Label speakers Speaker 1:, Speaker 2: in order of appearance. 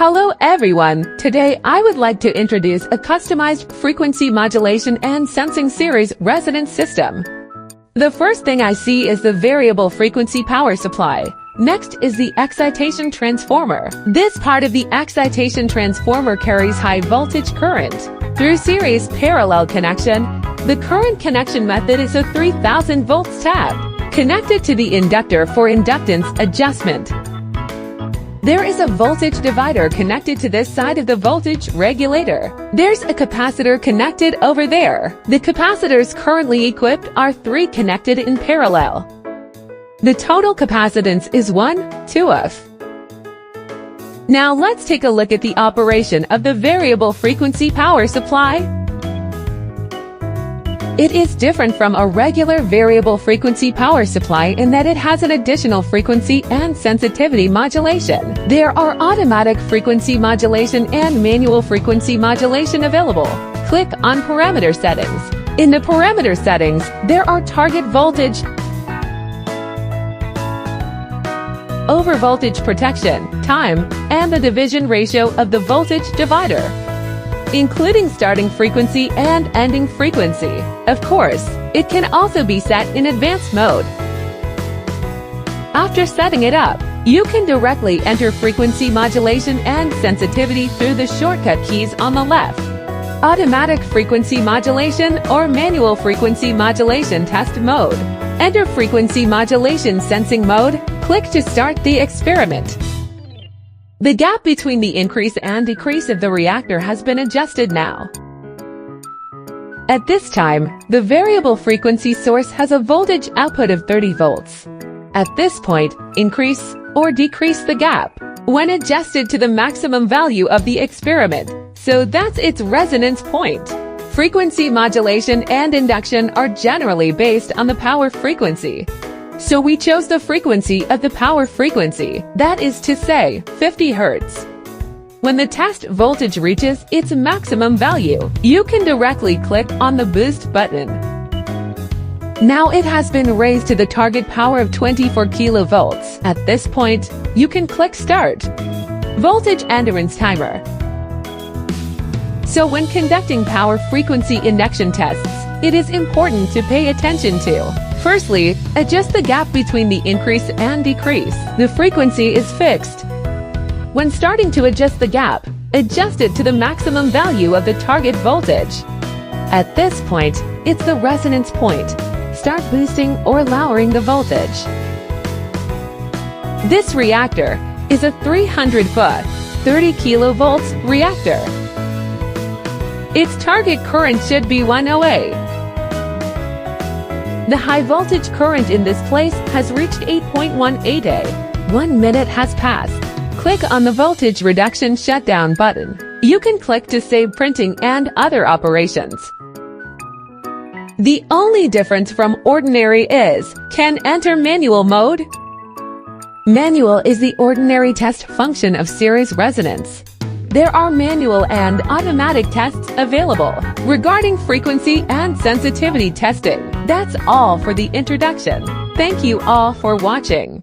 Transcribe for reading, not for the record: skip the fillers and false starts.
Speaker 1: Hello everyone, today I would like to introduce a customized frequency modulation and sensing series resonance system. The first thing I see is the variable frequency power supply. Next is the Excitation Transformer. This part of the Excitation Transformer carries high voltage current. Through series parallel connection, the current connection method is a 3000 volts tab, connected to the inductor for inductance adjustment. There is a voltage divider connected to this side of the voltage regulator. There's a capacitor connected over there. The capacitors currently equipped are 3 connected in parallel. The total capacitance is 1/2. Now let's take a look at the operation of the variable frequency power supply. It is different from a regular variable frequency power supply in that it has an additional frequency and sensitivity modulation. There are automatic frequency modulation and manual frequency modulation available. Click on Parameter Settings. In the Parameter Settings, there are target voltage, overvoltage protection, time, and the division ratio of the voltage divider, including starting frequency and ending frequency. Of course, it can also be set in advanced mode. After setting it up, you can directly enter frequency modulation and sensitivity through the shortcut keys on the left. Automatic frequency modulation or manual frequency modulation test mode. Enter frequency modulation sensing mode. Click to start the experiment. The gap between the increase and decrease of the reactor has been adjusted now. At this time, the variable frequency source has a voltage output of 30 volts. At this point, increase or decrease the gap when adjusted to the maximum value of the experiment. So that's its resonance point. Frequency modulation and induction are generally based on the power frequency. So we chose the frequency of the power frequency, that is to say, 50 Hz. When the test voltage reaches its maximum value, you can directly click on the boost button. Now it has been raised to the target power of 24 kilovolts. At this point, you can click Start Voltage Endurance Timer. So when conducting power frequency induction tests, it is important to pay attention to: firstly, adjust the gap between the increase and decrease. The frequency is fixed. When starting to adjust the gap, adjust it to the maximum value of the target voltage. At this point, it's the resonance point. Start boosting or lowering the voltage. This reactor is a 300-foot, 30 kilovolts reactor. Its target current should be 108. The high voltage current in this place has reached 8.18. 1 minute has passed. Click on the voltage reduction shutdown button. You can click to save printing and other operations. The only difference from ordinary is, can enter manual mode. Manual is the ordinary test function of series resonance. There are manual and automatic tests available. Regarding frequency and sensitivity testing, that's all for the introduction. Thank you all for watching.